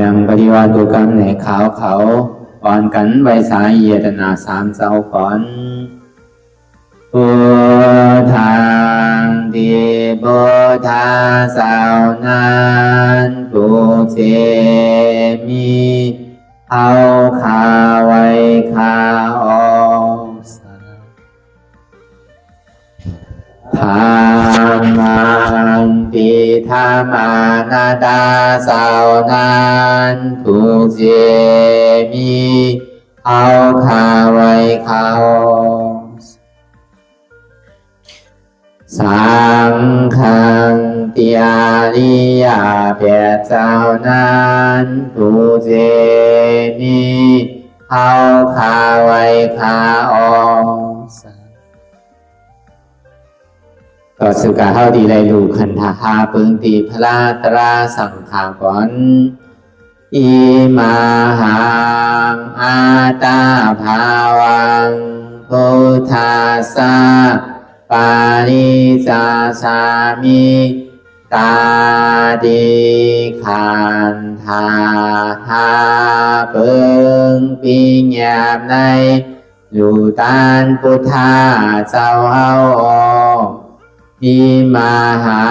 นังปฏิวัติกรรมในขาวเขาก่อนกันไว้สายเยตนาสามเจ้าก่อนพุทธังดีพุทธาสาวนั้นปุเจมีเอาขาไว้ขาออกธรรมังปิธรรมานาตาสาวนั้นปุเจมีเอาขาไว้ขาออกสังฆังติอาริยาเปียเจ้านั้นปุเจมีเอาขาไว้ขาออกก็สุกาเท่าดีไรลูกขันธาหาปึงตีพระตราสังขารก่อนอิมาหังอาตาภาวังพุทธาสาปาริจาสามิตาดิขันธาหาปึงปิญญาบในอยู่ตานพุทธาเจ้าเฮาอิมาหั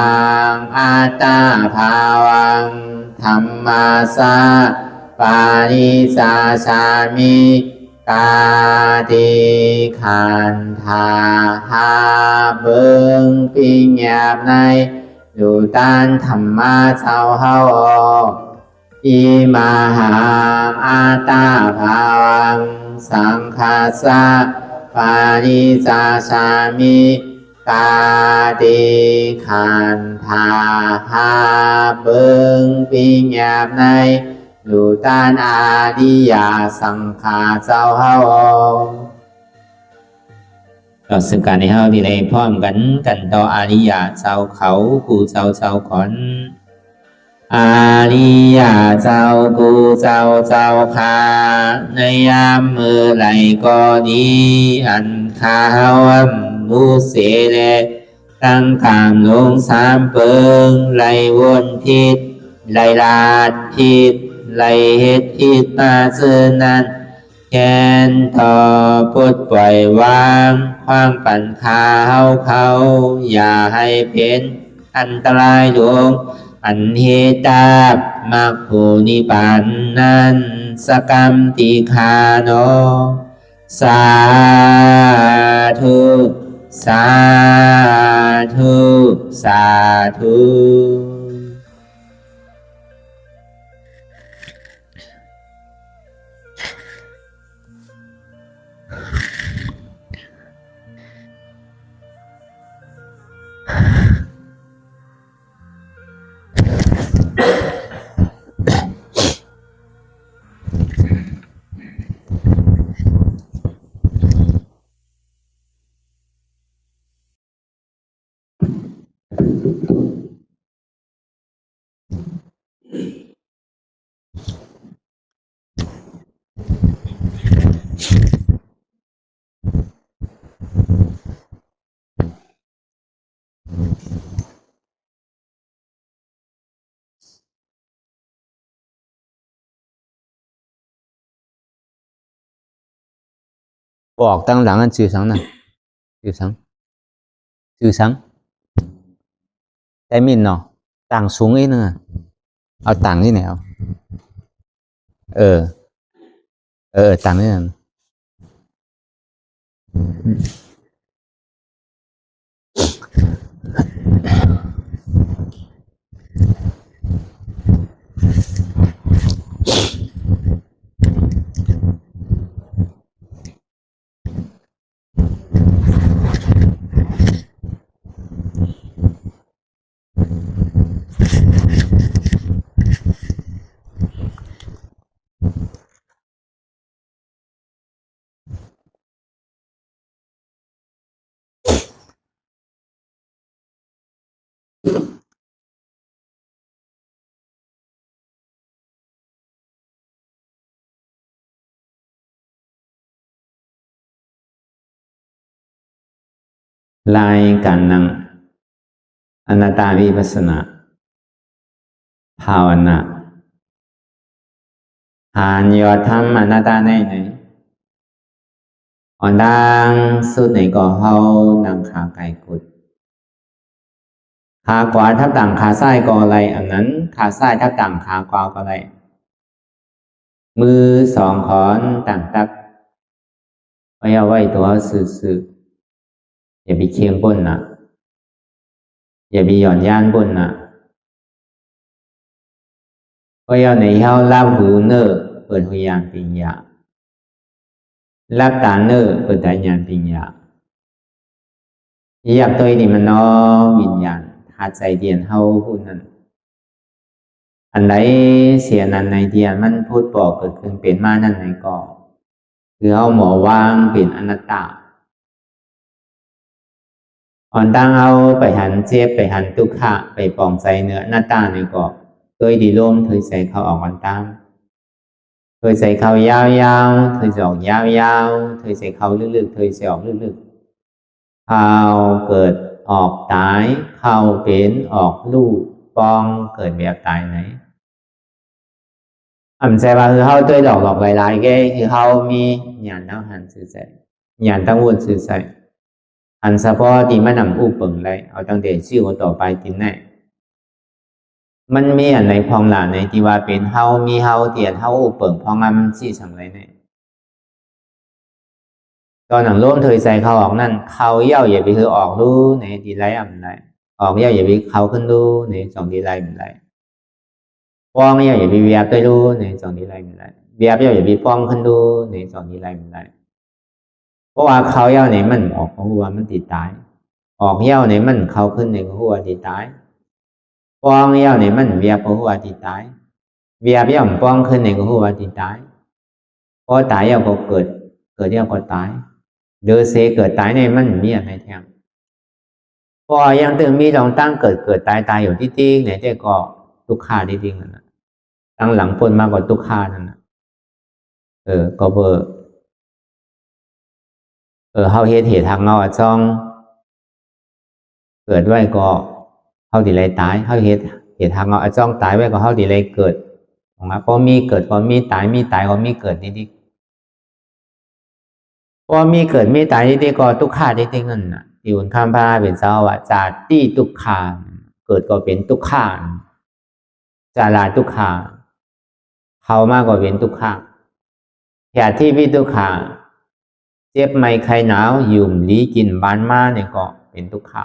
งอาตาภาวังธรรมาสาปาริจาสามิตาดิขันธาหาเบิงปิญญาบในอยู่ตานธรรมะเจ้าเฮาอิมาหังอาตาภาวังสังฆาสาปาริจาสามิตาดิขันธาหาเบิงปิญญาบในอยู่ตานอาดิยาสังฆาเจ้าเฮาก็ซึ่งการในเฮาที่ได้พร้อมกันต่ออาริยาเจ้าเขาผู้เจ้าก่อนอาริยาเจ้าผู้เจ้าข้าในยามมือไหลก็ดีอันข้าวมุเสเลตั้งขามลงสามเปิงไหลวนทิศไหลลาดทิศไหลเฮ็ดทิศมาเสื่อนั้นแกนต่อพุทธปล่อยวางความปัญหาเขาอย่าให้เป็นอันตรายดวงอันเหตุตาบมักผูนิพพานนั้นสกรรมติคาโนสาธุสาธุสาธุบอกตั้งหลังอันชื่อสังนะชื่อสังแต่มินเนาะต่างสูงอีกนึงอ่ะเอาต่างที่ไหนเอาต่างนี่นั่นลายการนั่งอนัตตาวิปัสสนาภาวนา Hàn yọt thăm anatta này này. Còn đang suốt này có hâu nằm khá cài cụt. Khá quá thấp tặng khá sai có lại ẩn nấn khá sai thấp tặng khá quá có lại. Mưa sòng khón tặng tắc. Bây giờ vậy tôi sự sự.อย่าไปเคียงบนนะอย่าไปหย่อนย่านบนนะก็要ในเฮารับหูเนอเปิดหุยานปิญญารับตาเนอเปิดตาญาณปิญญาอยากตัวนี้มันน้อวิญญาณหาใจเดียนเฮาผู้นั้นอันใดเสียนั้นในเดียนมันพูดบอกเกิดขึ้นเป็นมานั่นในก่อคือเฮาหมอวางเป็นอนัตตาอ่อนตั้งเอาไปหันเจ็บไปหันทุกขะไปปองใจเนื้อหน้าตาในกอบโดยดีร่มเธอใส่เขาออกอ่อนตั้งเธอใส่เขายาวๆเธอจะออกยาวๆเธอใส่เขาลึกๆเธอใส่ออกลึกๆเขาเกิดออกตายเขาเป็นออกลูกปองเกิดแบบตายไหนใจว่าคือเขาด้วยหลอกหลายๆแกคือเขามีหยาดตั้งหันสื่อใส่หยาดตั้งวนสื่อใส่อันเฉพาะที่มันนำอู้เปิงเลยเอาตั้งแต่ชื่อคนต่อไปกินแน่มันมีอันในพองหลานในที่ว่าเป็นเฮามีเฮาเตียนเฮาอู้เปิงพองมันชี้สั่งไรเนี่ยตอนหนังร่มเธอใจเขาออกนั่นเขาเย่าอย่าไปคือออกรู้ในดีไรอ่ำไรออกเย่าอย่าไปเขาขึ้นรู้ในสองดีไรเหมือนไรป้องเย่าอย่าไปเวียบได้รู้ในสองดีไรเหมือนไรเวียบเย่าอย่าไปป้องขึ้นรู้ในสองดีไรเหมือนไรเพราะว่าเขาเย้าในมันออกหัวมันติดตายออกเย้าในมันเขาขึ้นในหัวติดตายป้องเย้าในมันเวียบหัวติดตายเวียบเย้าป้องขึ้นในหัวติดตายพอตายเย้าก็เกิดเย้าก็ตายเดือเสเกิดตายในมันมีอะไรแทงพอยังตึงมีลองตั้งเกิดตายอยู่ที่ติ้งเนี่ยแต่ก็ทุกขาที่ติ้งนั่นนะตั้งหลังพ้นมากกว่าทุกขานั่นนะก็เบอร์เฮาเฮ็ดเหตุทางเงาจ้องเกิดไว้ก็เฮาดีไรตายเฮาเฮ็ดเหตุทางเงาจ้องตายไว้ก็เฮาดีไรเกิดออกมาพอมีเกิดก็มีตายมีตายก็มีเกิดนิดๆพอมีเกิดมีตายนิดๆก็ทุกขานิดๆนั่นน่ะที่อุ่นข้ามพระเป็นเจ้าว่าจาติทุกขาเกิดก็เป็นทุกขาจาราทุกขาเขามากกว่าเป็นทุกขาแค่ที่วิทุกขาเจ็บไม่ใครหนาวยุ่มลีกินบานมาเนี่ยก็เป็นทุกขา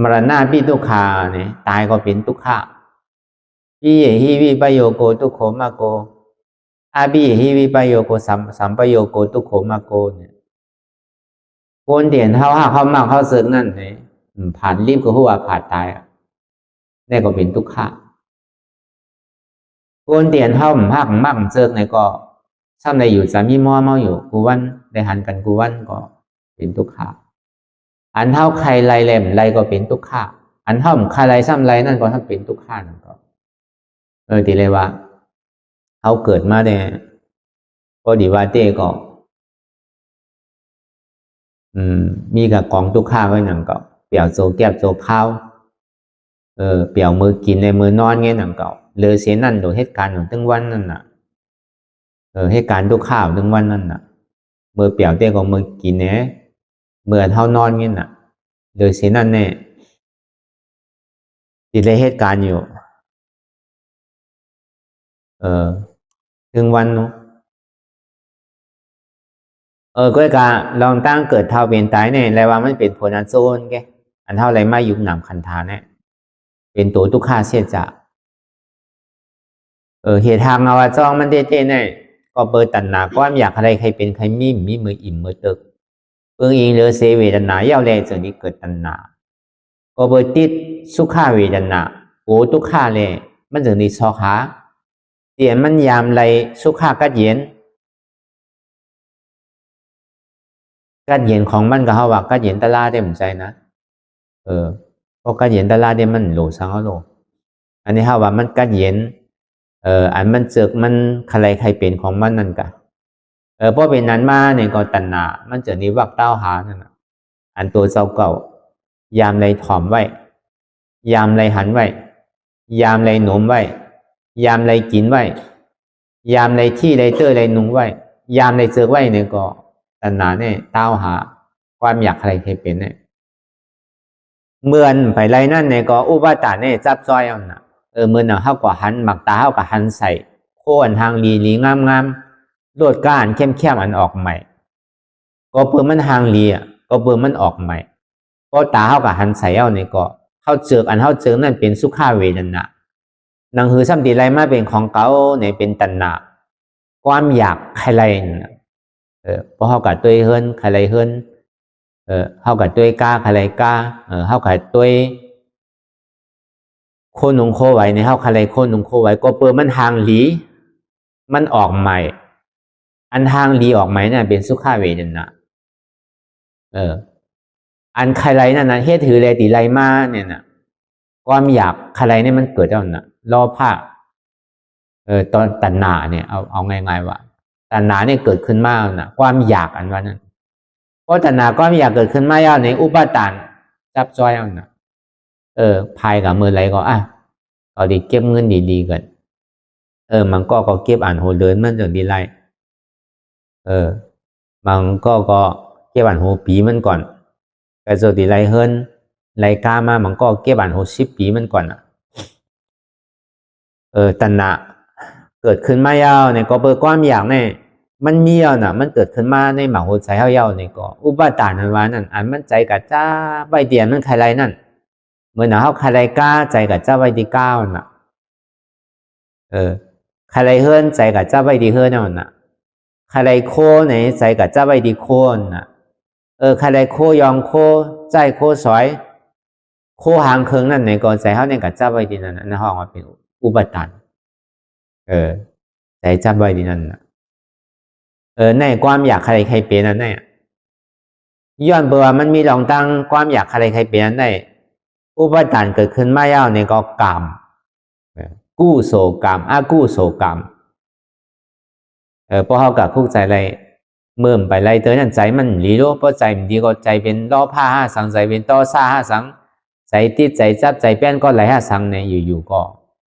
มรณะพิทุกขาเนี่ยตายก็เป็นทุกขาปิเยหิวิปโยโกทุกโขมาโกอาปิเยหิวิปโยโกสัมปโยโกทุกโขมาโกเนี่ยคนเดียนเขามากเขาเสกนั่นเนี่ยผ่านรีบก็หัวผ่านตายนี่ก็เป็นทุกขาคนเดียนเขามากเสกเนี่ยก็ซ้ำในอยู่จะมีมัวเมาอยู่กูวันได้หันกันกูวันก็เป็นทุกขาอันเท่าใครไรแหลมไรก็เป็นทุกขาอันเท่าใครไรซ้ำไรนั่นก็ทำเป็นทุกขานั่นก็ทีเลยว่าเขาเกิดมาเนี่ยก็ดีว่าเต้ก็มีกับกองทุกขาไว้หนังก็เปี่ยวโจแก็บโจข้าวเปี่ยวมือกินในมือนอนเงี้ยหนังก็เลยเสียนั่นโดยเหตุการณ์ของตั้งวันนั่นน่ะให้การทุกข้าวทั้งวันนั่นน่ะเมื่อเปี่ยวเต้ก็เมื่อกินเนี้ยเมื่อเท่านอนเงี้ยน่ะโดยเสียนั่นเนี่ยติดในเหตุการณ์อยู่ถึงวันเนาะก็การลองตั้งเกิดเท่าเป็นตายเนี่ยอะไรว่ามันเป็นผลอันโซนแกอันเท่าไรไม่ยุบหนำคันธาเนี่ยเป็นตัวทุกข้าเสียจะเหตุทางเอาว่าจ้องมันเต้เนี่ยก็เปิดตัณหาความอยากอะไรใครเป็นใครมีมืออิ่มมือตึกเอิงอิงเหลือเสเวทนาเย้าแรงจนนี้เกิดตัณหาก็เปิดติดสุขาเวทนาโอ้ทุกข้าเลยมันถึงนี้ซอขาเตียนมันยามไรสุขากัดเย็นของมันก็เขาว่ากัดเย็นตะลาได้เหมือนใจนะเพราะกัดเย็นตะลาได้มันโหลสังเขาโหลอันนี้เขาว่ามันกัดเย็นอันมันเจอมันใครเป็นของมันนั่นกะเพราะเป็นนั้นมาเนี่ยก็ตัณหามันจะนิวักเต้าหานั่นน่ะอันตัวเจ้าเก่ายามไรถ่อมไว้ยามไรหันไว้ยามไรหนมไว้ ยามไรกินไว้ยามไรที่ไรเตอร์ไรนุ่งไว้ยามไรเจอไว้เนี่ยก็ตัณหาเนี่ยต้าวหาความอยากอะไรเคยเป็นเนี่ยเมื่อนไปไรนั่นเนี่ยก็อุปาทานเนี่ยจับจ้อยเอาน่ะเมื่อน่ะเฮาก็หันหมักตาเฮาก็หันใส่โค่อันทางลีงามโลดก้านเข้มอันออกใหม่ก็เพื่อมันทางลีอ่ะก็เพื่อมันออกใหม่ก็ตาเฮาก็หันใส่เอาเนี่ยก็เฮาเจออันเฮาเจอนั่นเป็นสุขาเวทนานังหือซ้ำตีไรมาเป็นของเก่าเนี่ยเป็นตัณหาความอยากใครไรเพราะเฮากับตัวเฮิรนใครไรเฮิรนเฮากับตัวกล้าใครไรกล้าเฮากับตัวโคนงโคไว้ในเฮาใครไรโคนงโคไว้ก็เปิดมันทางหลีมันออกใหม่อันทางหลีออกใหม่เนี่ยเป็นสุขาเวทนาอันใครไรนั่นนะเฮ็ดถือไรตีไรมาเนี่ยนะความอยากใครไรเนี่ยมันเกิดแล้วนะรอภาคตอนตัณหาเนี่ยเอาง่ายๆว่าตัณหาเนี่ยเกิดขึ้นมานะความอยากอันว่านั้นเพราะตัณหาความอยากเกิดขึ้นมาแล้วในอุปาทานจับจ้อยเอานะภายกับมือไรก็เอาดีเก็บเงินดีๆกันมันก็เก็บอ่านโหเดินมันจะดีไรมันก็เก็บอ่านโหปีมันก่อนแต่จะดีไรเฮิรนไรกล้ามามันก็เก็บอ่านโห10 ปีมันก่อนตัณหาเกิดขึ้นมายาวเนี่ยก็เปิดความอยากเนี่ยมันมีอ่ะนะมันเกิดขึ้นมาในหมาหัวใจเฮายาวเนี่ยก็อุปาทานนั้นว่านั่นอันมันใจกับจ้าใบเดียนมันใครไรนั่นเมื่อหนาเฮาใครไรกล้าใจกับจ้าใบดีก้าวน่ะใครไรเฮิรนใจกับจ้าใบดีเฮิรนนั่นน่ะใครไรโคในใจกับจ้าใบดีโคน่ะใครไรโคยองโคใจโคสวยโคหางเคิงนั่นในก็ใจเฮาเนี่ยกับจ้าใบดีนั่นในห้องว่าเป็นอุปทานใจจับไว้ดีนั่นนะในความอยากใครเป็นนั่นเนี่ยย้อนเบื่อมันมีหลองตั้งความอยากใครเป็นนั่นได้อุปทานเกิดขึ้นมาย่าวในก็กรรมกู้โศกรรมกู้โศกรรมเพราะเขากับคุกใจอะไรเมื่อไปไรเตอนั่นใจมันหลีโลเพราะใจมันดีก็ใจเป็นล้อผ้า5 สังใจเป็นต่อซ่า5 สังใจติดใจจับใจแป้นก็ไหล5 สังเนี่ยอยู่ๆก็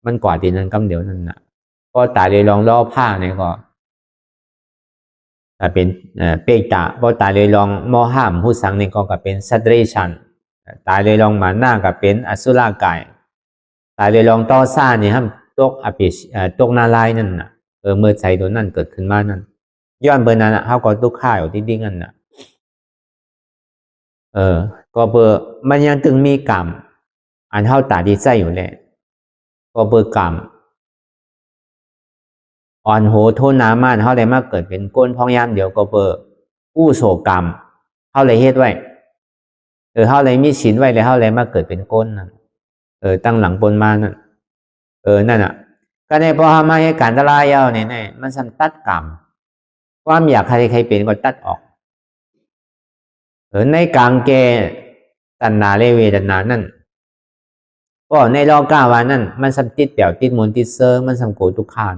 มันกว่าดีนั้นกำเดียวนั่นนะก็ตาเลยลองล้อผ้าเนี่ยก็เป็นเปกตาพอตาเลยลองมอห้ามผู้สังเนี่ยก็เป็นสัตเรชันตาเลยลองมาหน้าก็เป็นอสุรากายตาเลยลองต่อซ่าเนี่ยครับตกอภิตกนาลายนั่นนะเมื่อใจตัวนั้นเกิดขึ้นมานั่นย้อนเบอร์นั้นเขาก็ตุกข่ายอยู่ที่ดิ้งนั่นนะก็เบอร์มันยังถึงมีกรรมอันเท่าตาดีใจอยู่เลยก็เบอร์กรรมอ่อนโหโทษน้ำมันเขาเลยมาเกิดเป็นก้นพองยามเดี๋ยวก็เบอร์กู้โศกรรมเขาเลยเฮ็ดไว้เขาเลยมีศีลไว้เลยเขาเลยมาเกิดเป็นก้นนั่นตั้งหลังบนมานั่นนั่นอ่ะก็ในพอมาให้การตลายเอาเนี่ยมันสันตัดกรรมความอยากใครเป็นก็ตัดออกในกลางแกตัณหาเลเวทนานั่นก็ในรอกาวันนั่นมันสัมติดเปี่ยวติดมนติดเซอร์มันสัมโกทุกขาน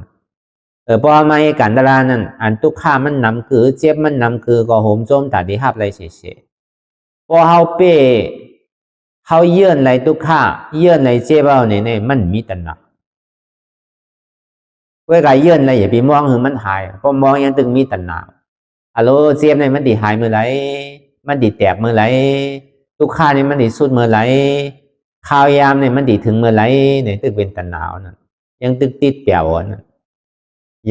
พอมาให้การตลานั่นอันทุกข้ามันนำคือเจ็บมันนำคือก็โหมโจมตาดีหับไรเฉยๆพอเฮาเป้เฮาเยื่อนไรทุกข้าเยื่อนไรเจ็บเอาเนี่ยมันมีตัณหาเวลาเยื่อนไรอย่าไปมองคือมันหายพอมองยังตึงมีตัณหาฮัลโหลเจ็บเนี่ยมันดีหายเมื่อไรมันดีแตกเมื่อไรทุกข้านี่มันดีสุดเมื่อไรข้าวยามเนี่ยมันดีถึงเมื่อไรเนี่ยตึกเป็นตัณหานั่นยังตึกติดเปี่ยวนั่น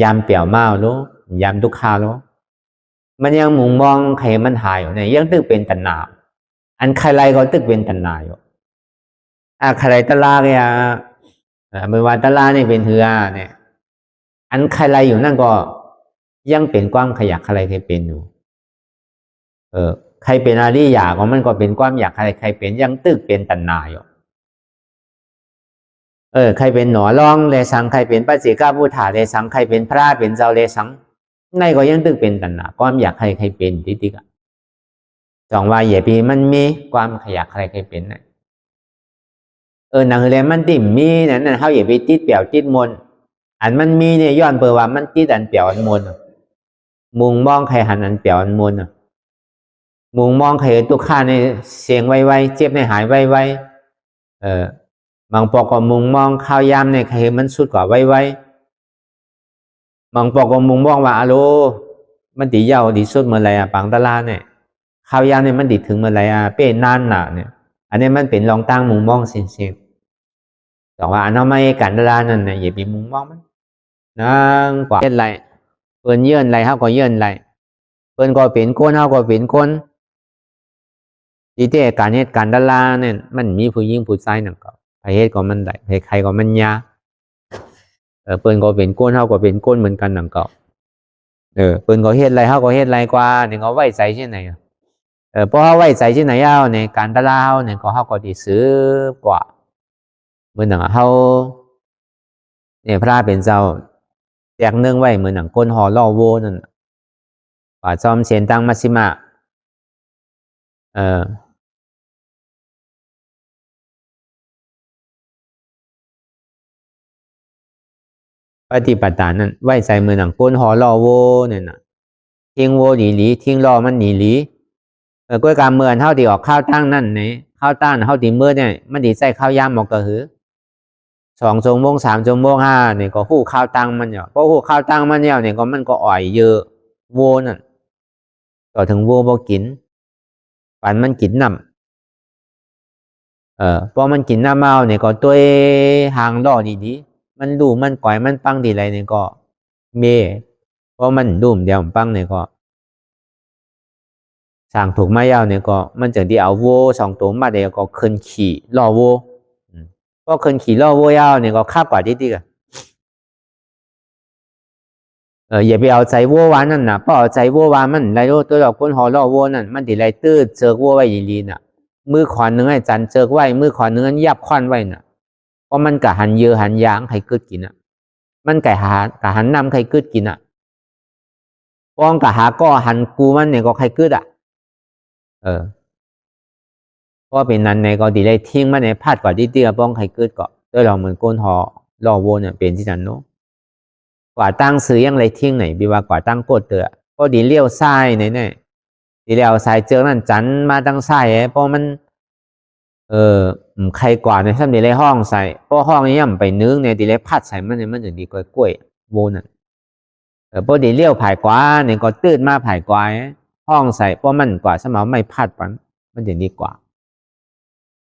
ยามเปี่ยวเมาโลยามทุกขาโลมันยังมุงมองใครมันหายอยู่เนี่ยยังตึกเป็นตัณหาอันใครไรก็ตึกเป็นตัณหาอยู่ใครตะลาเนี่ยเมื่อวานตะลาเนี่ยเป็นเหือเนี่ยอันใครไรอยู่นั่นก็ยังเป็นความขยักใครเคยเป็นอยู่ใครเป็นอาริยาของมันก็เป็นความอยากใครเป็นยังตึกเป็นตัณหาอยู่ใครเป็นหนอรองเลสังใครเป็นปัจเจกพุทธาเลสังใครเป็นพระเป็นเจ้าเลสังในก็ยังตึกเป็นตัณหาความอยากใครเป็นติ๊กจองว่าอย่าปีมันมีความขยักใครเป็นนะหนังเรียนมันติ่มมีนั่นเขาอย่าไปติดเปี่ยวติดมนอันมันมีเนี่ยย้อนเปว่ามันติดอันเปี่ยวอันมนมุงมองใครหันอันเปี่ยวอันมนมุงมองใครตุกข้าในเสียงไวๆเจ็บในหายไวๆ บางปอกก็มุงมองข้าวยามเนี่ยใครมันสุดกว่าไว้บางปอกก็มุงมองว่าอะโลมันดียาวดีสุดเมื่อไรปังตะลาเนี่ยข้าวยามเนี่ยมันดีถึงเมื่อไรเป็นนานหนาเนี่ยอันนี้มันเป็นรองตั้งมุงมองสินแต่ว่าอันนั้นไม่กันตะลานั่นเนี่ยอย่ามีมุงมองมันนั่งกว่าเย็นไรเปิ้นเยื่นไรเขาก็เยื่นไรเปิ้นก็เป็นคนเขาก็เป็นคนดีแต่การเหตุการณ์ตะลาเนี่ยมันมีผู้หญิงผู้ชายนั่นก็ใครเหตุก็มันได้ใครก็มันยาเปิ้นก็เป็นคนเขาก็เป็นคนเหมือนกันนั่นก็เปิ้นก็เหตุไรเขาก็เหตุไรกว่าเนี่ยเขาไว้ใจที่ไหนเพราะเขาไว้ใจที่ไหนเอาเนี่ยการตะลาเนี่ยก็เขาก็ดีซื้อกว่าเหมือนหนังเขาเนี่ยพระเป็นเจ้าแจกเนื่องไว้เหมือนหนังก้นหอล่อโวนั่นป่าจอมเชียนตังมัชชิมะปฏิปทานนั่นไว้ใจเหมือนหนังก้นหอล่อโวเนี่ยนะทิ้งโวหลีทิ้งล่อมันหนีก้วยการเมืองเท่าที่ออกข้าวตั้งนั่นเนี่ยข้าวตั้งเท่าที่เมื่อเนี่ยมันดีใจข้าวยามหมอกกระหือ2 ชั่วโมง 3 ชั่วโมง 5เนี่ยก็หู้ข้าวตั้งมันเนี่ยเพราะหู้ข้าวตั้งมันเนี่ยก็มันก็อ่อยเยอะโวนั่นต่อถึงโวบ่กินปันมันกินน้ำพอมันกินน้ำเมาเนี่ยก็ตัวหางล่อดีมันดูมันก่อยมันปังดีไรเนี่ยก็เมเพราะมันดูมเดียวปังเนี่ยก็สั่งถูกไม้ยาวเนี่ยก็มันจะได้เอาโว2 ตัวมาเดียวก็คืนขี่ล่อโวก็คืนขี่ล่อโวยาวเนี่ยก็ค่ากว่าดีกันอย่าไปเอาใจโววานั่นนะเพราะเอาใจโววามันไรโลตัวเราคนหอล่อโวนั่นมันดีไรตื้อเจอโวไว้ยีรีน่ะมือขวานเนื้อจันเจอไว้มือขวานเนื้อยับควันไว้น่ะเพราะมันกะหันเยอะหันยางใครกึดกินอ่ะมันกะหันนำใครกึดกินอ่ะป้องกะหาก็หันกูมันเนี่ยก็ใครกึดอ่ะเพราะเป็นนั้นในก็ดีไรทิ้งมันในพลาดกว่าดีๆป้องใครกึดก็ตัวเราเหมือนก้นหอล่อโวเนี่ยเป็นที่นั่นเนาะกว่าตั้งซื้อยังไรทิ้งไหนบีว่ากว่าตั้งโกดเตอก็ดีเลี้ยวซ้ายเนี่ยดีเลี้ยวซ้ายเจอนั่นจันมาตั้งซ้ายเพราะมันใครกว่าในท่านดีเลยห้องใส่เพราะห้องนี้ย่ำไปนึงเนี่ยดีเลยพัดใส่มันเนี่ยมันถึงดีกว่ากล้วยโวน่ะเพราะดีเลี้ยวผายกว่าเนี่ยก็ตื้นมาผายกว่าห้องใส่เพราะมันกว่าสมองไม่พัดมันถึงดีกว่า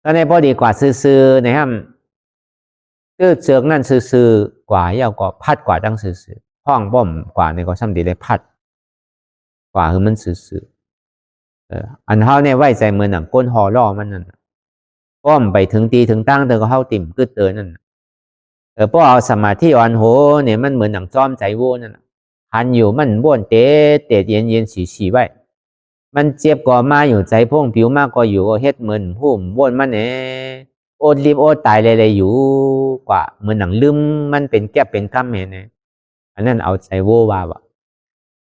แล้วในพอดีกว่าซื้อๆนะครับตื้อเชือกนั่นซื้อกว่าเยาวก็พัดกว่าตั้งซื้อห้องป้อมกว่าเนี่ยก็ซ้ำดีเลยพัดกว่าคือมันซื้ออันเท่าเนี่ยไว้ใจเหมือนหนังก้นหอล่อมันนั่นป้อมไปถึงตีถึงตั้งเธอก็เข้าติ่มกึดเตือนนั่นเพราะเอาสมาธิอ่อนโหเนี่ยมันเหมือนหนังจอมใจโว้นั่นหันอยู่มันบ้วนเตะเย็นฉีไว้มันเจ็บก็มาอยู่ใจพงผิวมากก็อยู่เฮ็ดเหมือนหุ่มบ้วนมันเนี่ยโอดรีบโอดตายเลยอยู่กว่าเหมือนหนังลืมมันเป็นแก้เป็นข้ามเนี่ยอันนั้นเอาใจโว้ว่า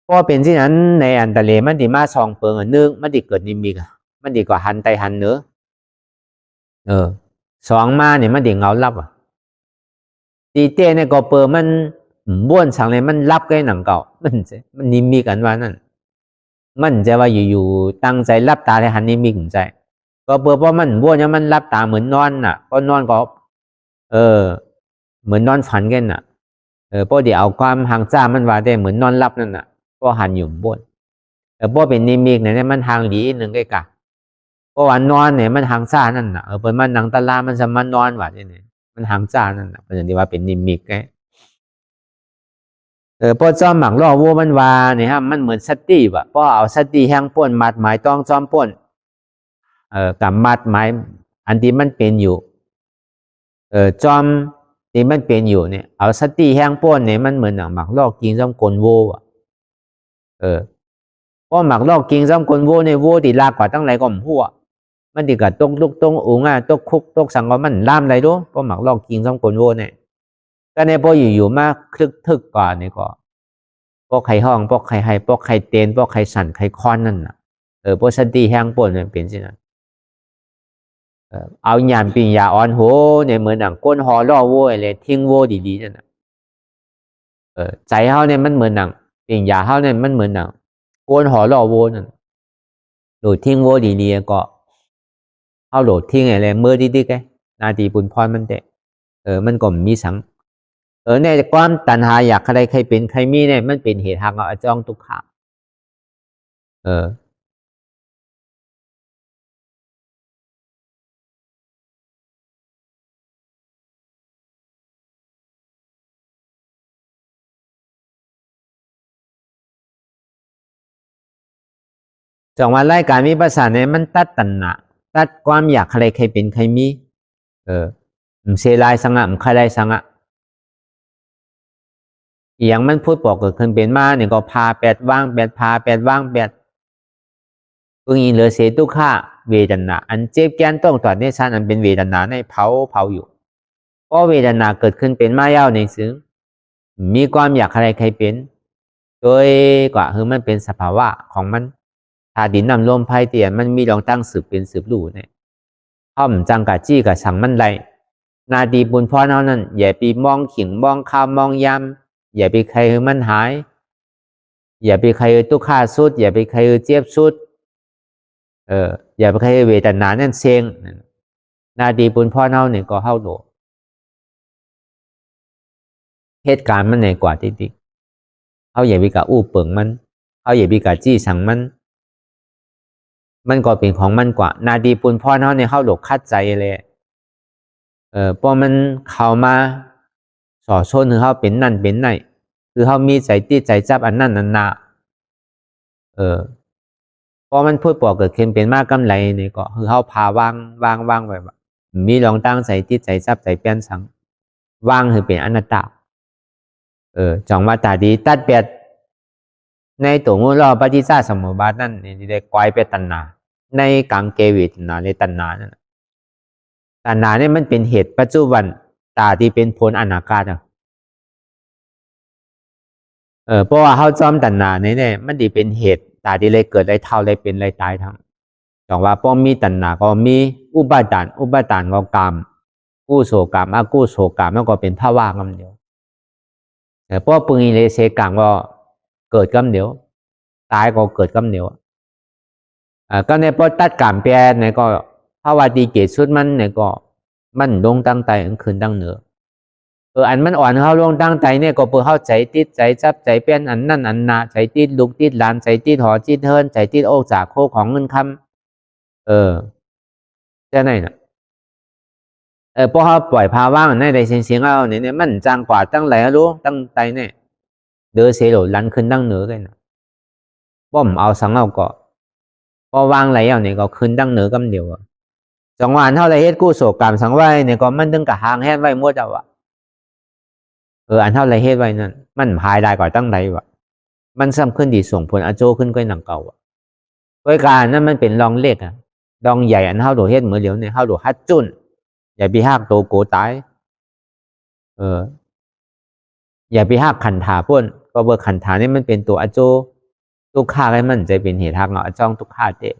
เพราะเป็นที่นั้นในอันตะเลมันดีมาซองเปิงนึงมันดีเกิดนิมิกมันดีกว่าหันไตหันเนื้อ2มาเนี่ยมันดีเงาลับตีเต้เนี่ยก็เปิดมันบ้วนสั่งเลยมันรับกันหนังเก่ามันนิมิกันว่านั่นมันจะว่าอยู่ตั้งใจรับตาให้หันนิมิกใจก็เปิดเพราะมันบ้วนเนี่ยมันรับตาเหมือนนอนน่ะก็นอนก็เหมือนนอนฝันกันน่ะเพราะเดี๋ยวเอาความห่างจ้ามันว่าได้เหมือนนอนรับนั่นน่ะก็หันอยู่บ้วนเพราะเป็นนิมิกเนี่ยมันทางหลีหนึ่งใกล้ๆเพราะว่านอนเนี่ยมันห่างจ้านั่นน่ะเปิดมันหนังตาลามันจะมันนอนว่าเนี่ยมันห่างจ้านั่นน่ะเป็นอย่างที่ว่าเป็นนิมิกไงพอจอมหมักล่อวัวมันว่าเนี่ยฮะมันเหมือนสติว่ะพอเอาสติแห้งป่นมัดหมายต้องจอมป่นกับมัดหมายอันที่มันเป็นอยู่จอมที่มันเป็นอยู่เนี่ยเอาสติแห้งป่นเนี่ยมันเหมือนหมักลอกกินจอมกลโวอ่ะเพราะหมักลอกกินจอมกลโวในโวที่ลากกว่าตั้งไรก็หัวมันดีกับตกลุกตกอุงตกคุกตกสังก็มันล่ามไรรู้เพราะหมักลอกกินจอมกลโวเนี่ยก็ในพออยู่ๆมากคลึกทึกก่อนเนี่ยก็พวกใครห้องพวกใครให้พวกใครเต้นพวกใครสั่นใครค้อนนั่นน่ะพวกสติแห้งป่นเนี่ยเป็นสินะเอาหยานปิญญาอ่อนโหเนี่ยเหมือนหนังก้นหอล่อโว้เลยทิ้งโว้ดีๆนั่นน่ะใจเขาเนี่ยมันเหมือนหนังปิญญาเขาเนี่ยมันเหมือนหนังก้นหอล่อโว้นั่นโหลดทิ้งโว้ดีๆก็เอาโหลดทิ้งอะไรเมื่อดีๆแก นาดีบุญพรมันแต่มันก็มีสังในความตัณหาอยากใครเป็นใครมีเนี่ยมันเป็นเหตุทางเอาจ้องทุกข์จังว่ารายการมีภาษาเนี่ยมันตัดตัณหาตัดความอยากใครเป็นใครมีมันเสียลายสังะมันใครได้สังะอย่างมันพูดบอกเกิดขึ้นเป็นมาเนี่ยก็พาแปดว่างแปดพาแปดว่างแปดพึงยินเหลือเสียทุกข้าเวทนาอันเจ็บแกนต้องตอดในชั้นอันเป็นเวทนาในเผาอยู่เพราะเวทนาเกิดขึ้นเป็นมาเย้าในซึ่งมีความอยากใครเป็นโดยกว่าคือมันเป็นสภาวะของมันถ้าดินน้ำลมไฟเตียนมันมีรองตั้งสืบเป็นสืบลู่เนี่ยห้อมจังกะจี้กะสั่งมันไรนาดีบุญพ่อเท่านั้นอย่าไปมองขิงมองข้ามมองยำอย่าไปใครมันหายอย่าไปใครตุกข้าสุดอย่าไปใครเจ็บสุดอย่าไปใครเวทนานั่นเซงนาดีบุญพ่อเท่าเนี่ยก็เข้าโดเหตุการณ์มันในกว่าที่ดิเขาอย่าไปกะอู้เปิงมันเขาอย่าไปกะจี้สั่งมันก็เป็นของมันกว่านาดีปุนพ่อเนาะในเข้าหลกคัดใจเลยพอมันเข้ามาสอชนคือเขาเป็นนั่นเป็นไหนคือเขามีใจตีใจจับอันนั่นอันนาพอมันพูดปอกเกิดขึ้นเป็นมากกำไรนี่ก็คือเขาพาวางไว้แบบมีลองตั้งใจตีใจจับใจเปลี่ยนสังวางคือเป็นอนัตตาจองว่าตาดีตัดเปียดในตัวงูรอปฏิจจสมุปบาทนั่นนี่ได้กลายเป็นตัณหาในกังเกวิตนาในตัณหานั่นตัณหาเนี่ยมันเป็นเหตุปัจจุบันตาที่เป็นผลอนาคตเพราะว่าเขาจอมตัณหาเนี่ยมันดีเป็นเหตุตาที่เลยเกิดเลยเท่าเลยเป็นเลยตายทั้งจองว่าพอมีตัณหาก็มีอุปาทานก็กรรมกุโสกรรมอกุโสกรรมมันก็เป็นภาวะกำเดียวเพราะปุญิเลเสกังก็เกิดกำเดียวตายก็เกิดกำเดียวก็ในพอตัดกรรมแปรในก็ภาวะดีเกศสุดมันในก็มันลงตั้งใจอันคืนตั้งเหนืออันมันอ่อนเขาลงตั้งใจเนี่ยก็เพื่อเข้าใจติดใจจับใจเปลี่ยนอันนั่นอันนาใจติดลูกติดหลานใจติดหอติดเฮินใจติดโอกจากโคของเงินคำจะไหนน่ะพอเขาปล่อยภาวะในได้เสียงเอาเนี่ยมันจางกว่าตั้งไหลรู้ตั้งใจเนี่ยเดือเสียหลุดลันขึ้นตั้งเหนือกันนะบ่มเอาสังเอาก็พอวางไหลเอาเนี่ยก็ขึ้นตั้งเหนือกำเดียวจังหวะเท่าไรเฮ็ดกู้โศกกรรมสังไว้เนี่ยก็มันตึงกับหางแห้งไว้มั่วเจ้าอันเท่าไรเฮ็ดไว้นั่นมันพายได้ก่อนตั้งใดมันซ้ำขึ้นดีส่งผลอโจขึ้นก็หนังเก่าด้วยการนั้นมันเป็นรองเล็กรองใหญ่อันเท่าโดเฮ็ดเหมือนเดี๋ยวเนี่ยเท่าโดฮัดจุนอย่าไปหักโตโกตายอย่าไปหักขันถาพ่นก็เบอร์ขันถานี่มันเป็นตัวอโจทุกข้าให้มันจะเป็นเหตุทางเอาจ้องทุกข้าเด้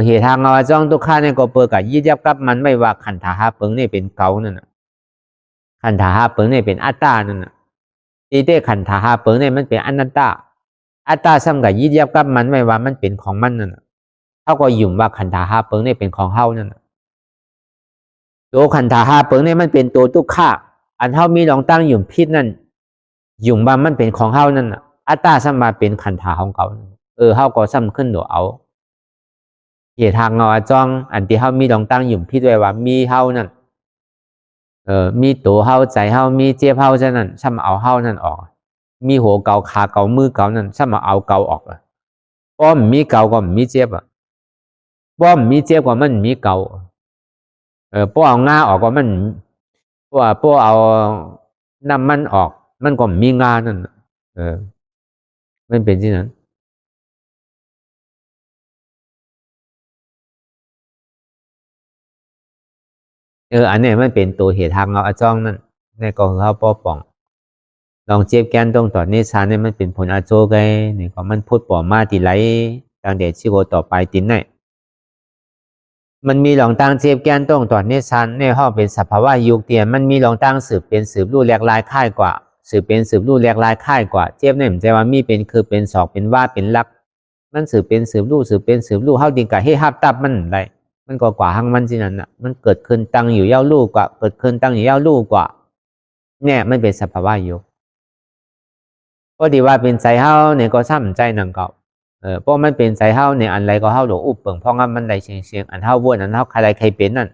เหตุทางเอาจ้องทุกข้าเนี่ยก็เปิดกับยี่ยับกับมันไม่ว่าขันถาหาเปิงนี่เป็นเกานั่นน่ะขันถาหาเปิงนี่เป็นอัตตานั่นน่ะที่ได้ขันถาหาเปิงนี่มันเป็นอนัตตาอัตตาซ้ำกับยี่ยับกับมันไม่ว่ามันเป็นของมันนั่นน่ะเท่าก็ยุ่มว่าขันถาหาเปิงนี่เป็นของเฮานั่นน่ะตัวขันถาหาเปิงนี่มันเป็นตัวทุกข้าอันเฮามีลองตั้งยุ่มพิษนั่นยุ่มว่ามันเป็นของเฮานั่นน่ะอัตตาซ้ำมาเป็นขันถาของเขาเฮาก็ซ้ำขึ้นหนูเอาเหตุทางเงาจ้องอันที่เฮามีลองตั้งยุ่มพิษไว้ว่ามีเฮานั่นมีตัวเฮาใจเฮามีเจ็บเฮาฉะนั้นซ้ำเอาเฮานั่นออกมีหัวเกาขาเกามือเกานั่นซ้ำเอาเกาออกป้อมมีเกาก็มีเจ็บป้อมมีเจ็บกว่ามันมีเกาป้อเอาง่าออกกว่ามันป้อเอาน้ำมันออกมันก็มีงานั่นมันเป็นที่นั้นอันนี้มันเป็นตัวเหตุทางเอาจ้องนั่นในกองเขาป้อป่องลองเจ็บแกนตรงต่อนิสานเนี่ยมันเป็นผลอาโจไงนี่ก็มันพูดป่อมาตีไหลตั้งเดชชิโกต่อไปตินไหนมันมีหลองตั้งเจ็บแกนตรงต่อนิสานในห้องเป็นสภาวะยุคเตียนมันมีหลองตั้งสืบเป็นสืบลู่แหลกลายค่ายกว่าสืบเป็นสืบลู่แหลกลายค่ายกว่าเจ็บเนี่ยมันใจว่ามีเป็นคือเป็นศอกเป็นว่าเป็นลักมันสืบเป็นสืบลู่สืบเป็นสืบลู่เฮาดิงกะให้ฮับตับมันได้ มันก็กว่าหังมันสินั่นน่ะมันเกิดขึ้นตั้งอยู่เย้าลู่กว่าเกิดขึ้นตั้งอยู่เย้าลู่กว่าเนี่ยมันเป็นสภาวะอยู่ก็ดีว่าเป็นใจเฮาเนี่ยก็ซ้ำใจนั่งเก่าเพราะมันเป็นใจเฮาเนี่ยอันไรก็เฮาหลงอุบเปิงเพราะงั้นมันไรเชียงอันเฮาวนอันเฮาใครใครเป็นนั่น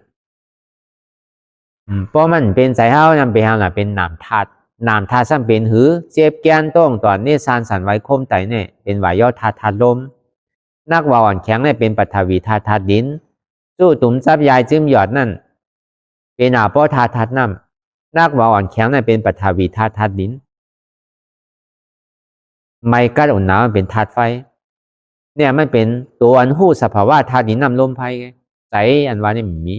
เพราะมันเป็นใจเฮานั่นเป็นเฮาน่ะเป็นนามธาตุนามธาตุซ้ำเป็นหือเจ็บแกนต้องตอนนี้ซานสันไว้คมไตเนี่ยเป็นวายย่อธาตุธาตุลมนักว่าอ่อนแข็งเนี่ยเป็นปัทวีธาตุธาตุดินสู้ตุ่มซับยายจิ้มหยอดนั่นเป็นอาโปธาตุธาตุน้ำนักว่าอ่อนแข็งเนี่ยเป็นปัทวีธาตุธาตุดินไม่กัดอุ่นหนาวเป็นธาตุไฟเนี่ยมันเป็นตัวอันหู้สภาวะธาตุดินน้ำลมไฟใจอันว่านี่มี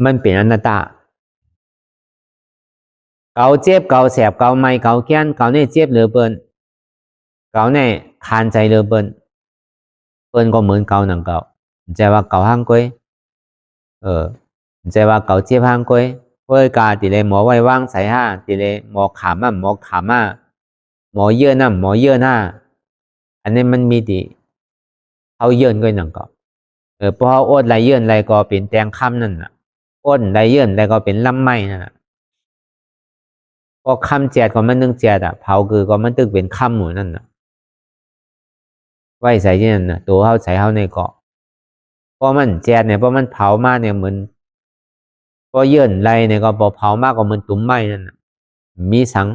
มันเป็นอนัตตาเกาเจ็บเกาแสบเกาไม่เกาแค้นเกาเนี่ยเจ็บเหลือเปินเกาเนี่ยคานใจเหลือเปินก็เหมือนเกาหนังเกาใจว่าเกาห้างก้อยใจว่าเกาเจ็บห้างก้อยเพื่อกาติเลยหมอไว้ว่างใส่ห้าติเลยหมอขามาหมอขามาหมอเยื่อน้ำหมอเยื่อหน้าอันนี้มันมีดิเขาเยื่อนก้อยหนังเกาเพราะโอดไรเยื่อนไรก็เป็นแตงคำนั่นน่ะโอดไรเยื่อนไรก็เป็นลำไม้นั่นน่ะพอคำแจดก็มันนึงแจดเผาคือก็มันตึกเป็นคำหมูนั่นน่ะไว้ใส่ที่นั่นน่ะตัวเขาใส่เขาในเกาะเพราะมันแจดเนี่ยเพราะมันเผามาเนี่ยเหมือนพอเยื่อนไรเนี่ยก็พอเผามากกว่ามันตุ้มไม้นั่นน่ะมีสัง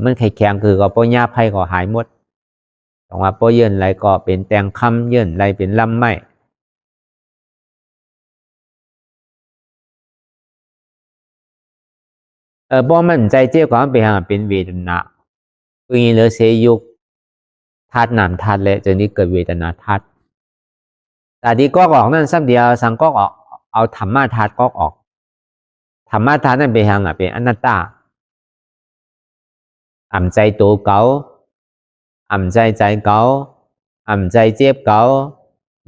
มันแข็งคือก็พอหญ้าไผ่ก็หายหมดแต่ว่าพอเยื่อนไรก็เป็นแตงคำเยื่อนไรเป็นลำไม้เพราะมันใจเจ้าก็มันเป็นเวทนาคืออย่างนี้เลยเสยุกธาตุน้ำธาตุและจนนี้เกิดเวทนาธาตุแต่ที่ก็ออกนั่นสักเดียวสังก็ออกเอาธรรมะธาตุก็ออกธรรมะธาตุนั่นเป็นอนัตตาใจตัวเก่าใจเก่าใจเจ็บเก่า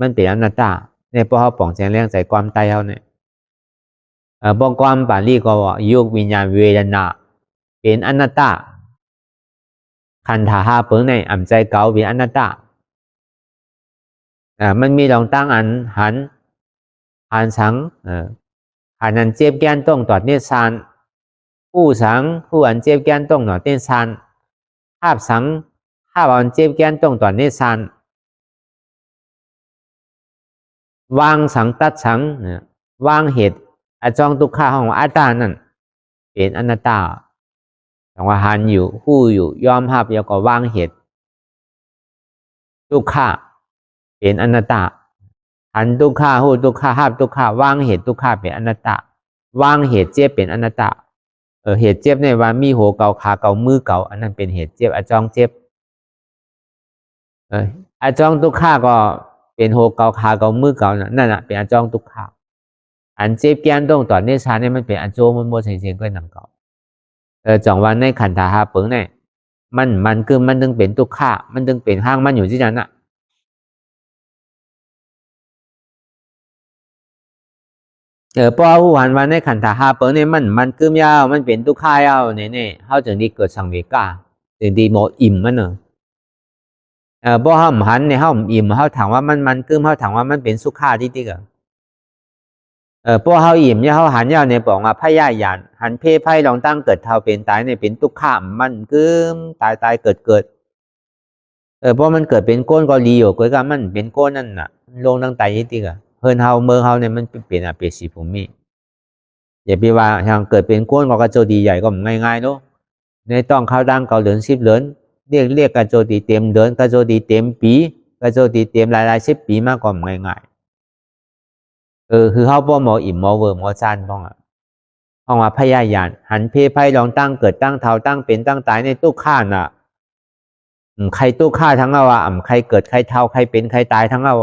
มันเป็นอนัตตาเนี่ยพอเขาป่องแจงเรื่องใจความตายเขาเนี่ยบางความบาลีก็ว่ายุควิญญาณเวทนาเป็นอนัตตาขันธาห้าเปิงในใจเก่าเป็นอนัตตามันมีลองตั้งหันสังหันอันเจ็บแกนต้องตอดเนี่ยซานผู้สังผู้อันเจ็บแกนต้องหนอเต้นซานภาพสังภาพอันเจ็บแกนต้องตอดเนี่ยซานวางสังตัดสังวางเหตุอจองทุกข้าของอัตตานั่นเป็นอนัตตาแต่ว่าหันอยู่ผู้อยู่ยอมภาพแล้วก็วางเหตุทุกข้าเป็นอนัตตาหันทุกข้าหูทุกข้าภาพทุกข้าวางเหตุทุกข้าเป็นอนัตตาวางเหตุเจ็บเป็นอนัตตาเหตุเจ็บในว่ามีหัวเก่าขาเก่ามือเก่าอันนั้นเป็นเหตุเจ็บอจองเจ็บอจองทุกข้าก็เป็นหัวเก่าขาเก่ามือเก่านั่นน่ะเป็นอจองทุกข้าอันเจ็บแก้นต้องต่อเนชาเนี่ยมันเป็นอโจมันโมเสียงก็หนังเก่าจองวันในขันธาหาเปิงเนี่ยมันคือมันดึงเป็นทุกข้ามันดึงเป็นห้างมันอยู่ที่นั่นน่ะเพราะผู้หันวันในขันธาหาเปิงเนี่ยมันคือยาวมันเป็นทุกข้ายาวเนี่ยเขาจึงดีเกิดสังเวกาจึงดีโมอิ่มมันเนอะเพราะห้ามหันในห้ามอิ่มเขาถามว่ามันคือเขาถามว่ามันเป็นสุขาที่ดีกันเพราะเขาอิ่มเนี่ยเขาหันยาวในบอกว่าพยายานหันเพ่ไพ่ลองตั้งเกิดเท่าเป็นตายในเป็นทุกข้ามมันคือตายเกิดเพราะมันเกิดเป็นก้นก็ดีอยู่ก็มันเป็นก้นนั่นน่ะลงตั้งตายที่ดีกันเพิ่นเฮาเมื่อเฮาเนี่ยมันเป็นเปรียบสีผมมีอย่าไปว่าทางเกิดเป็นก้นก็กระโจดีใหญ่ก็ง่ายๆเนาะในต้องเข้าดังเก่าเหลือน10เหลือนเรียกกระโจดีเต็มเดือนกระโจดีเต็มปีกระโจดีเต็มหลาย10ปีมากกว่าง่ายๆคือเขาบ่หมออิ่มหมอเวอร์หมอจานต้องห้องว่าพยายานหันเพไพ่ลองตั้งเกิดตั้งเท่าตั้งเป็นตั้งตายในตู้ข้าน่ะใครตู้ข้าทั้งเราใครเกิดใครเท่าใครเป็นใครตายทั้งเรา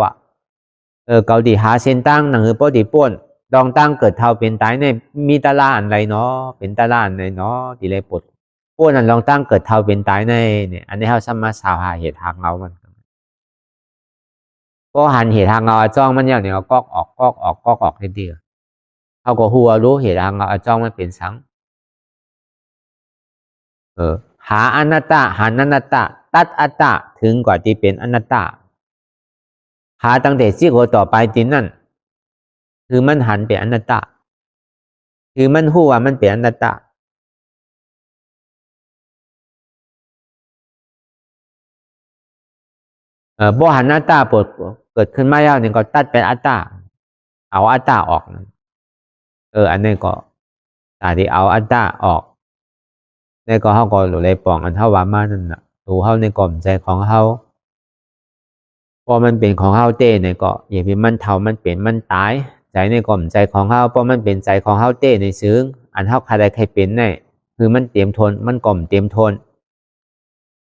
เกาดีหาเส้นตั้งหนังหือป้อดีป้วนลองตั้งเกิดเท่าเป็นตายในมีตาล่าอันไรเนาะเป็นตาล่าอันไรเนาะดีเลยปดป้วนอันลองตั้งเกิดเท่าเป็นตายในเนี่ยอันนี้เขาสมาสาวหาเหตุทางเรามันก็หันเหตุทางเราจ้องมันอย่างนี้ก็ออกทีเดียวเขาก็หัวรู้เหตุทางเราจ้องมันเป็นสัง หาอนัตตาหาอนัตตาตัดอัตตาถึงกว่าที่เป็นอนัตตาหาตั้งแต่ซี่โกต่อไปที่นั่นคือมันหันเป็นอนัตตาคือมันหู้ว่ามันเป็นอนัตตาบ่หันอนัตตาปวดเกิดขึ้นมาแล้วเนี่ยก็ตัดเป็นอัตตาเอาอัตตาออกนะอันนี้ก็ตาที่เอาอัตตาออกนี่ก็เขาก็เลยปองอันเท่าว่ามานั่นน่ะดูเขาในกล่อมใจของเขาพอมันเป็นของเขาเต้เนี่ยก็อย่างที่มันเท่ามันเป็นมันตายใจในกล่อมใจของเขาเพราะมันเป็นใจของเขาเต้ในซึ้งอันเท่าใครใดใครเป็นเนี่ยคือมันเตรียมทนมันกล่อมเตรียมทน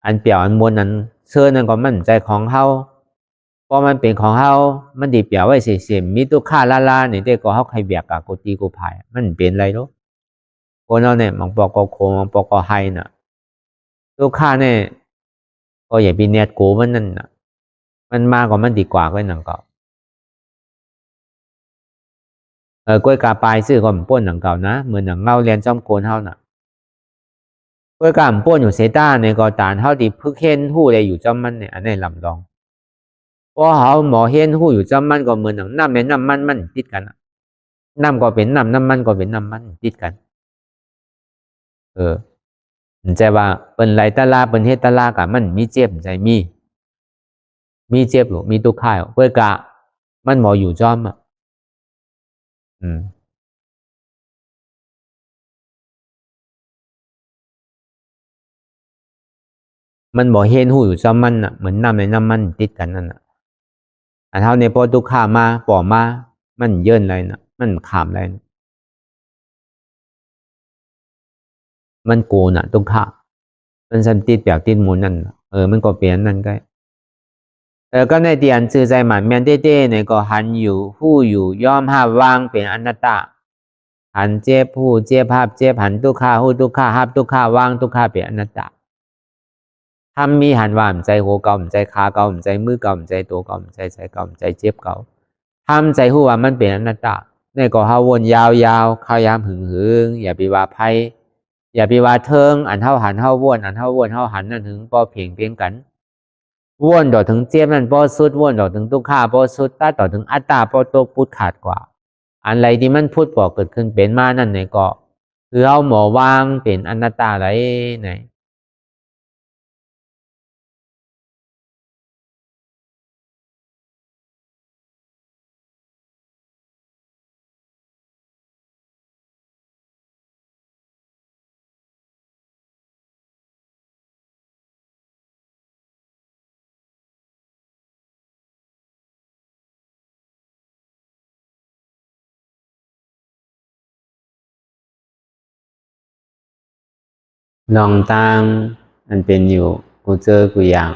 อันเปรียวอันมวลนั้นเชื่อนั่นก็มันใจของเขาพอมันเป็นของเขามันดีเปรียวไว้เสียมีตุค่าลาเนี่ยเด็กก็เขาใครเบียกกับกูตีกูพายมันเป็นอะไรรู้คนเราเนี่ยมังปอกก็โคมังปอกก็ไฮน่ะตุค่าเนี่ยก็อย่าไปเนียดกูมันนั่นน่ะมันมากกว่ามันดีกว่าก็หนังเก่ากล้วยกาปลายซื้อก็มันป้นหนังเก่านะเหมือนหนังเงาเรียนจอมโกนเท่าน่ะกล้วยกามันป้นอยู่เซต้าในกอตานเท่าที่พึกเห็นหู้เลยอยู่จอมมันเนี่ยอันนี้ลำลองพอเขาหมอเห็นหู้อยู่จอมมันก็เหมือนหนังน้ำในน้ำมันติดกันน้ำก็เป็นน้ำน้ำมันก็เป็นน้ำมันติดกันใจว่าเป็นไรตะลาเป็นเฮตะลากะมันมีเจ็บใจมีเจ็บหรือมีตุกข่ายเพื่อกะมันหมออยู่จอมมันบอกเห็นหูอยู่จอมมันเหมือนน้ำในน้ำมันติดกันนั่นอันเท่าในพอตุกข่ามาปอมามันเยินอะไรมันขามอะไรมันโกตุกข่ามันสันติดแบบติดมูลนั่นมันก็เปลี่ยนนั่นก็ก็ในเตียนซื่อใจหมันแมนเต้ๆเนี่ยก็หันอยู่หู้อยู่ย่อมห้าวางเป็นอนัตตาหันเจ็บหู้เจ็บภาพเจ็บหันตุกข่าหู้ตุกข่าภาพตุกข่าวางตุกข่าเป็นอนัตตาทำมีหันว่ามใจโหเก่าใจขาเก่าใจมือเก่าใจตัวเก่าใจเก่าใจเจ็บเก่าทำใจหู้ว่ามันเป็นอนัตตาเนี่ยก็เฮาวนยาวๆเข้ายามหึงอย่าไปว่าไพ่อย่าไปว่าเทิงอันเฮาหันเฮาวนอันเฮาวนเฮาหันนั่นถึงพอเพียงกันว่นต่อถึงเจ็บนั่นพอสุดว่นต่อถึงตุกข่าพอสุดตาต่อถึงอัตตาพอตัวพุทธขาดกว่าอันไรที่มันพูดบอกเกิดขึ้นเป็นมานั่นเนี่ยก็คือเอาหมอวางเป็นอนัตตาไรไหนลองตั้งมันเป็นอยู่กูเจอกูอย่าง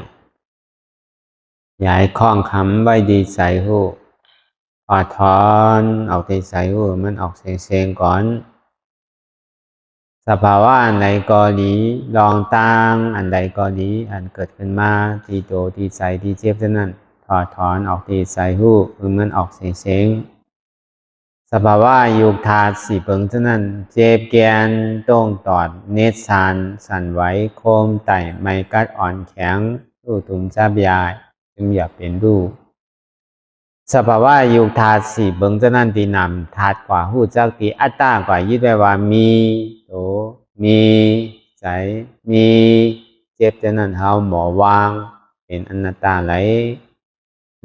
ย้ายคล้องคำไว้ดีใส่หูพอถอนออกที่ใส่หูมันออกเสียงก่อนสภาวะอันใดก็ดีลองตั้งอันใดก็ดีอันเกิดขึ้นมาที่โตที่ใส่ที่เจ็บเท่านั้นถอนออกที่ใส่หูมันออกเสียงสภาวะยุคธาตุสี่เปิงเท่านั้นเจ็บแกนต้องตอดเนตรสันสั่นไหวโคมไต่ไม่กัดอ่อนแข็งรูตุ่มจับยายจึงอย่าเป็นรูสภาวะยุคธาตุสี่เปิงเท่านั้นที่นำธาตุกว่าหูจักที่อัตตากว่ายึดไว้ว่ามีโตมีใจมีเจ็บเท่านั้นเฮาหมอวางเป็นอนัตตาไหล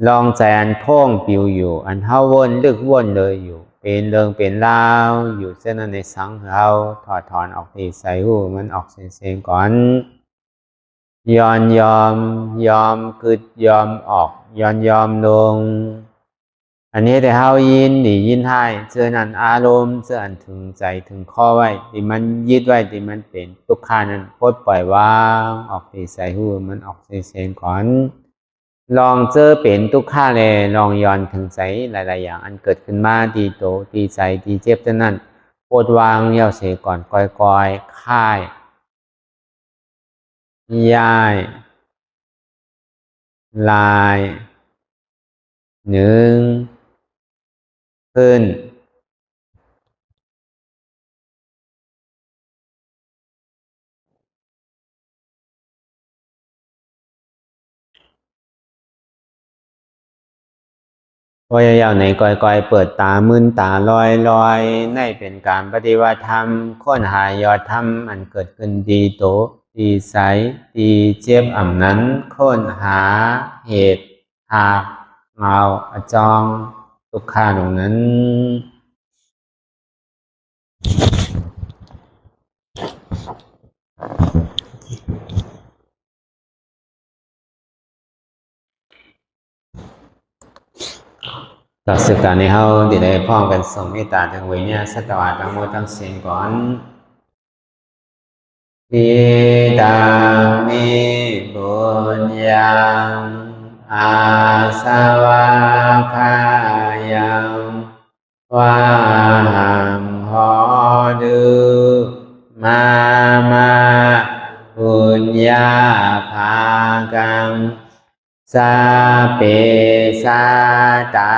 ลองใจอันพ่องปิวอยู่อันเฮาวนลึกวนเลยอยู่เป็นเรื่องเป็นราวอยู่เส้นนั้นในสังเราถอนออกที่ใส่หูมันออกเสียงก่อนยอมกึดยอมออกยอมลงอันนี้แต่เฮายินดียินให้เสื้อนั้นอารมณ์เสื้ออันถึงใจถึงข้อไว้ที่มันยึดไว้ที่มันเป็นทุกขานั้นปลดปล่อยวางออกที่ใส่หูมันออกเสียงก่อนลองเจอเป็นทุกข้าเลยลองย้อนถึงใจหลายๆอย่างอันเกิดขึ้นมาตีโตตีใจตีเจ็บเท่านั้นปวดวางเย่าเสียก่อนก่อยค่ายย้ายลายหนึ่งขึ้น ว่ายาวในก้อยๆเปิดตามึนตาลอยในเป็นการปฏิบัติธรรมค้นหายอดธรรมอันเกิดขึ้นดีโตดีใสดีเจ็บอ่ำนั้นค้นหาเหตุหากเงาอจองทุกขาตรงนั้นต่อสื่อการในเฮาที่ได้พ้องกันส่งเมตตาทางเวเนี่ยสัตวาทั้งหมดทั้งสิ้นก่อนทิตังนิบุญยังอาสวะคายังวาหังหอดูมาบุญญาภากังสาเปสาตา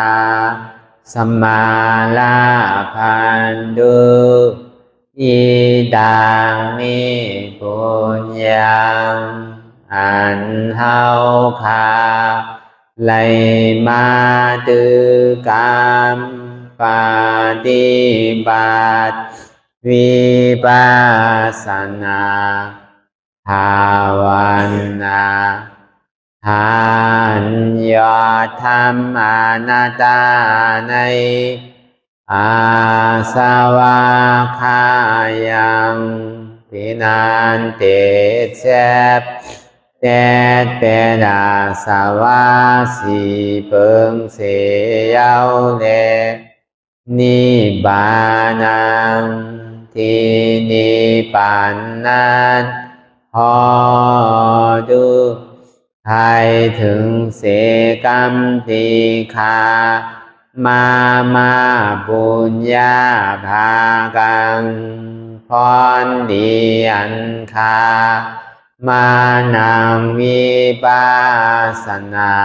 สัมมาลาพันตุอิดังนิปุญญังอันเฮาคาไลมาตุกรรมปฏิบัติวิปัสสนาภาวนาทานยอดธรรมอนัตตาในอาสวะคายังปินันเตเจบเตเตดาสวะสีเปิงเสยาวเลนิบานังทีนิปันนันหอดูให้ถึงเสกรรมติคามาบุญญาภากังพรดีอันคามานังวิปัสสนา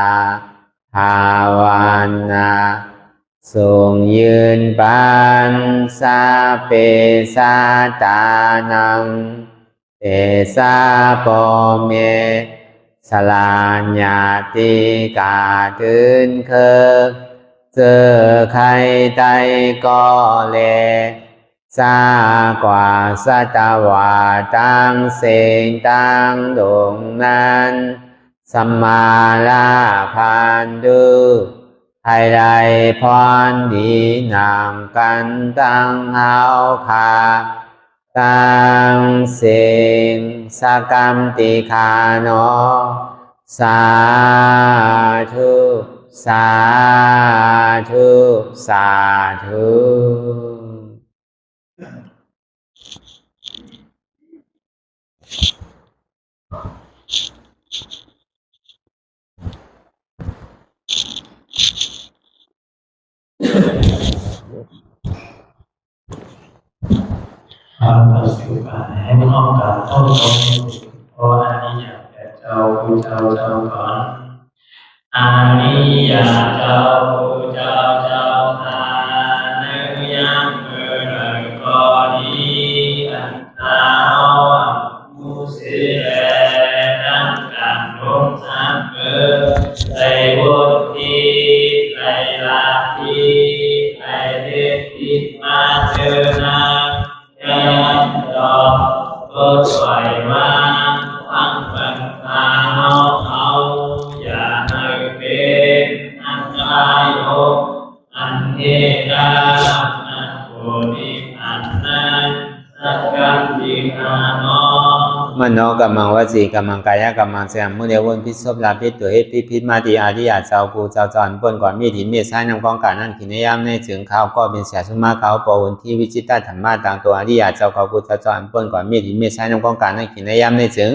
ภาวนาทรงยืนปันสาเปสาตานังเตสาโปเมสลาญาติกาถึนเคเจอใครใดก็เลซากว่าสัตวาตั้งเสงตั้งดงนั้นสัมมาลาพันดูให้ได้พรดีนามกันตั้งเฮาคาตั้งเสงสกรรมติคาโนสาธุสาธุสาธุปัจจุบันให้น้อมการเข้าตรงเพราะอันนี้อยากแต่เจ้าผู้เจ้าก่อนอันนี้อยากเจ้าผู้เจ้าทานในยังเมื่อไรก็ดีอันเท้าผู้เสียทั้งการลงสังเกตในบุตรที่ในลาที่ในเด็กที่มาเจอนายังรอก็สวยมาทั้งปัญหาเอาอย่าให้เป็นอันตรายอันเหตุอันโกนิอันนั้นสักการดีงามมโนกัมมังวจีกัมมังกายกัมมังเสียงมุเดวนพิศพลาพิตัวเหตุพิษมาตีอาทิยาเจ้ากูเจ้าจอนปนก่อนมีถิ่นมีสายนำกองการนั่นขินยามในถึงเขาก็เป็นเสียสุมาเขาปวนที่วิจิตรธรรมะต่างตัวอาทิยาเจ้าเขากูเจ้าจอนปนก่อนมีถิ่นมีสายนำกองการนั่นขินยามในถึง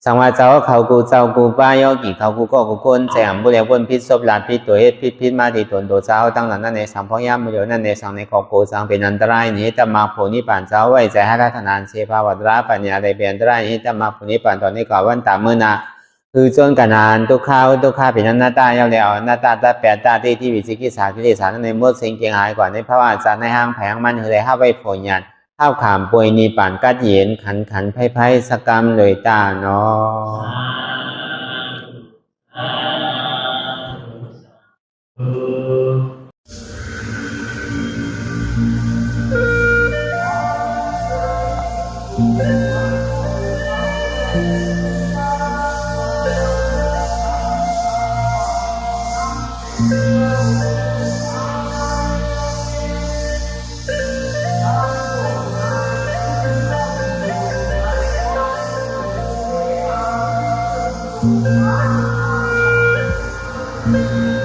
สังวาเจ้าเขากูเจ้ากูป้ายอกี่เขากูก็กูคนเสียงมุเดวนพิศพลาพิตัวเหตุพิษมาตีตนตัวเจ้าตั้งหลังนั่นในสังพยามมุเดนั่นในสังในของกูสังเป็นอันตรายนี้แต่มาโพนิปานเจ้าไว้ใจให้รัตนานเชภาวัตราปัญญาได้เป็นอันตรายนี้แต่มาโพนิปานตอนนี้ก่อนวันตามมือนาคือจนกันนานทุกข้าเป็นหน้าตาเยาวแล้วหน้าตาแปดตาที่วิจิกิสากิเลสในมดสิ่งเกียงหายก่อนในภาวะสารในห้างแผงมันเฮเลยห้าไว้โผญยันข้าวขามป่วยนีป่านกัดเย็นขันไพ่สกรรมเลยตาเนาะ Thank